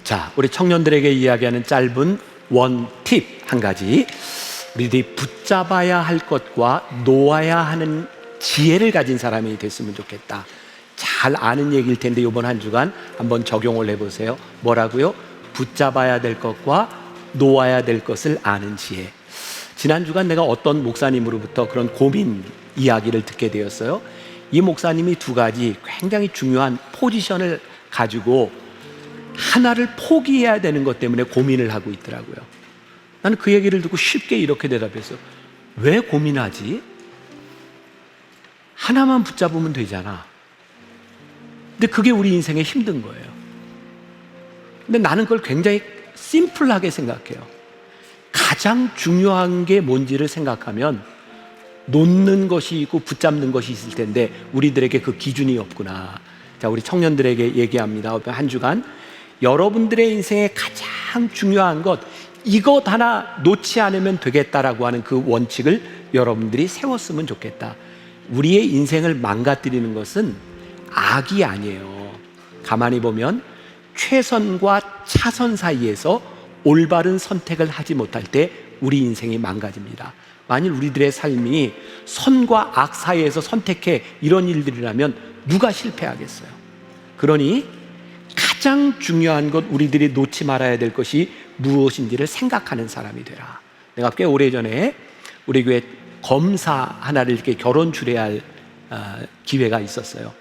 자, 우리 청년들에게 이야기하는 짧은 원팁 한 가지. 우리들이 붙잡아야 할 것과 놓아야 하는 지혜를 가진 사람이 됐으면 좋겠다. 잘 아는 얘기일 텐데 이번 한 주간 한번 적용을 해보세요. 뭐라고요? 붙잡아야 될 것과 놓아야 될 것을 아는 지혜. 지난 주간 내가 어떤 목사님으로부터 그런 고민 이야기를 듣게 되었어요. 이 목사님이 두 가지 굉장히 중요한 포지션을 가지고 하나를 포기해야 되는 것 때문에 고민을 하고 있더라고요. 나는 그 얘기를 듣고 쉽게 이렇게 대답했어요. 왜 고민하지? 하나만 붙잡으면 되잖아. 근데 그게 우리 인생에 힘든 거예요. 근데 나는 그걸 굉장히 심플하게 생각해요. 가장 중요한 게 뭔지를 생각하면 놓는 것이 있고 붙잡는 것이 있을 텐데 우리들에게 그 기준이 없구나. 자, 우리 청년들에게 얘기합니다. 한 주간 여러분들의 인생에 가장 중요한 것, 이것 하나 놓지 않으면 되겠다라고 하는 그 원칙을 여러분들이 세웠으면 좋겠다. 우리의 인생을 망가뜨리는 것은 악이 아니에요. 가만히 보면 최선과 차선 사이에서 올바른 선택을 하지 못할 때 우리 인생이 망가집니다. 만일 우리들의 삶이 선과 악 사이에서 선택해 이런 일들이라면 누가 실패하겠어요? 그러니 가장 중요한 것, 우리들이 놓지 말아야 될 것이 무엇인지를 생각하는 사람이 되라. 내가 꽤 오래전에 우리 교회 검사 하나를 이렇게 결혼 주례할 기회가 있었어요.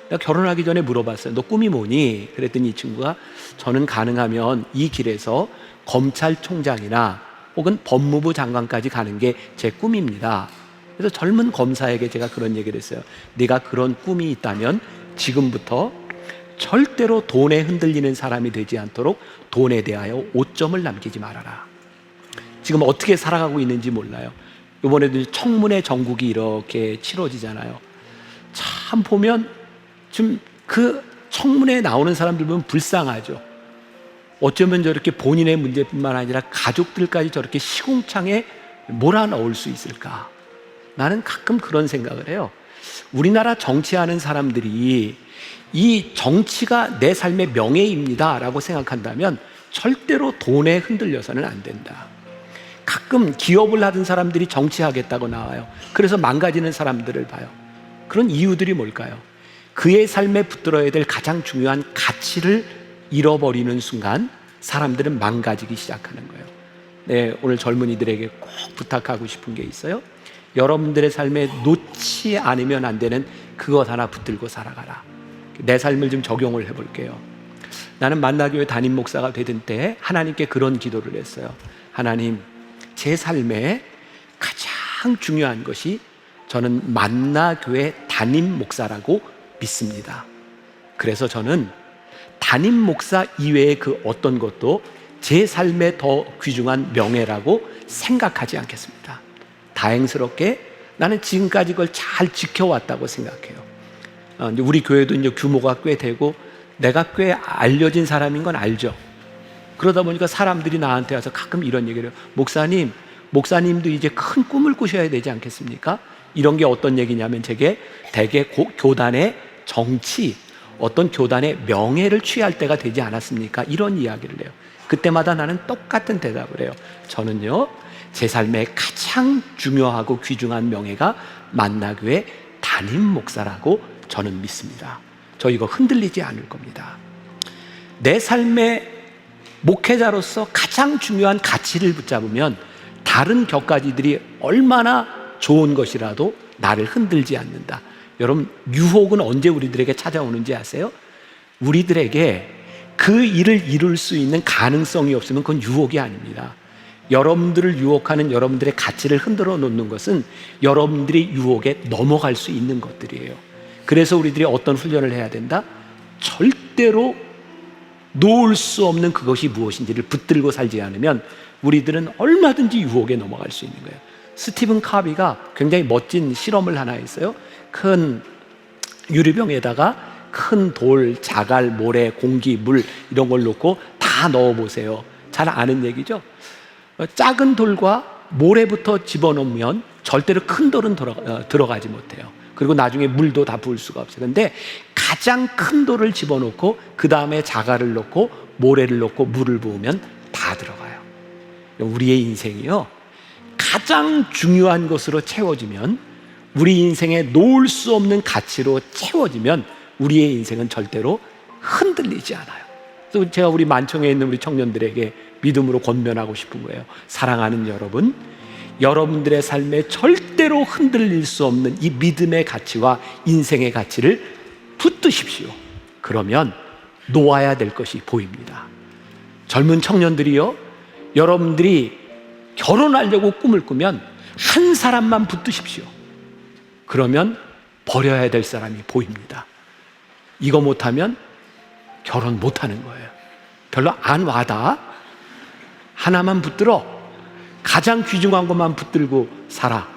내가 결혼하기 전에 물어봤어요. 너 꿈이 뭐니? 그랬더니 이 친구가 저는 가능하면 이 길에서 검찰총장이나 혹은 법무부 장관까지 가는 게 제 꿈입니다. 그래서 젊은 검사에게 제가 그런 얘기를 했어요. 네가 그런 꿈이 있다면 지금부터 절대로 돈에 흔들리는 사람이 되지 않도록 돈에 대하여 오점을 남기지 말아라. 지금 어떻게 살아가고 있는지 몰라요. 이번에도 청문회 전국이 이렇게 치러지잖아요. 참 보면 좀 그 청문회에 나오는 사람들 보면 불쌍하죠. 어쩌면 저렇게 본인의 문제뿐만 아니라 가족들까지 저렇게 시궁창에 몰아넣을 수 있을까? 나는 가끔 그런 생각을 해요. 우리나라 정치하는 사람들이 이 정치가 내 삶의 명예입니다 라고 생각한다면 절대로 돈에 흔들려서는 안 된다. 가끔 기업을 하던 사람들이 정치하겠다고 나와요. 그래서 망가지는 사람들을 봐요. 그런 이유들이 뭘까요? 그의 삶에 붙들어야 될 가장 중요한 가치를 잃어버리는 순간 사람들은 망가지기 시작하는 거예요. 네, 오늘 젊은이들에게 꼭 부탁하고 싶은 게 있어요. 여러분들의 삶에 놓지 않으면 안 되는 그것 하나 붙들고 살아가라. 내 삶을 좀 적용을 해볼게요. 나는 만나교회 담임 목사가 되던 때 하나님께 그런 기도를 했어요. 하나님, 제 삶에 가장 중요한 것이 저는 만나교회 담임 목사라고 믿습니다. 그래서 저는 담임 목사 이외의 그 어떤 것도 제 삶에 더 귀중한 명예라고 생각하지 않겠습니다. 다행스럽게 나는 지금까지 그걸 잘 지켜왔다고 생각해요. 우리 교회도 이제 규모가 꽤 되고 내가 꽤 알려진 사람인 건 알죠. 그러다 보니까 사람들이 나한테 와서 가끔 이런 얘기를 해요. 목사님도 이제 큰 꿈을 꾸셔야 되지 않겠습니까? 이런 게 어떤 얘기냐면 제게 대개 교단의 정치, 어떤 교단의 명예를 취할 때가 되지 않았습니까? 이런 이야기를 해요. 그때마다 나는 똑같은 대답을 해요. 저는요, 제 삶에 가장 중요하고 귀중한 명예가 만나교회 담임 목사라고 저는 믿습니다. 저 이거 흔들리지 않을 겁니다. 내 삶의 목회자로서 가장 중요한 가치를 붙잡으면 다른 격가지들이 얼마나 좋은 것이라도 나를 흔들지 않는다. 여러분, 유혹은 언제 우리들에게 찾아오는지 아세요? 우리들에게 그 일을 이룰 수 있는 가능성이 없으면 그건 유혹이 아닙니다. 여러분들을 유혹하는 여러분들의 가치를 흔들어 놓는 것은 여러분들이 유혹에 넘어갈 수 있는 것들이에요. 그래서 우리들이 어떤 훈련을 해야 된다? 절대로 놓을 수 없는 그것이 무엇인지를 붙들고 살지 않으면 우리들은 얼마든지 유혹에 넘어갈 수 있는 거예요. 스티븐 카비가 굉장히 멋진 실험을 하나 했어요. 큰 유리병에다가 큰 돌, 자갈, 모래, 공기, 물 이런 걸 넣고 다 넣어보세요. 잘 아는 얘기죠. 작은 돌과 모래부터 집어넣으면 절대로 큰 돌은 들어가지 못해요. 그리고 나중에 물도 다 부을 수가 없어요. 그런데 가장 큰 돌을 집어넣고 그 다음에 자갈을 넣고 모래를 넣고 물을 부으면 다 들어가요. 우리의 인생이요, 가장 중요한 것으로 채워지면, 우리 인생에 놓을 수 없는 가치로 채워지면 우리의 인생은 절대로 흔들리지 않아요. 그래서 제가 우리 만청에 있는 우리 청년들에게 믿음으로 권면하고 싶은 거예요. 사랑하는 여러분, 여러분들의 삶에 절대로 흔들릴 수 없는 이 믿음의 가치와 인생의 가치를 붙드십시오. 그러면 놓아야 될 것이 보입니다. 젊은 청년들이요, 여러분들이 결혼하려고 꿈을 꾸면 한 사람만 붙드십시오. 그러면 버려야 될 사람이 보입니다. 이거 못하면 결혼 못하는 거예요. 별로 안 와닿아? 하나만 붙들어. 가장 귀중한 것만 붙들고 살아.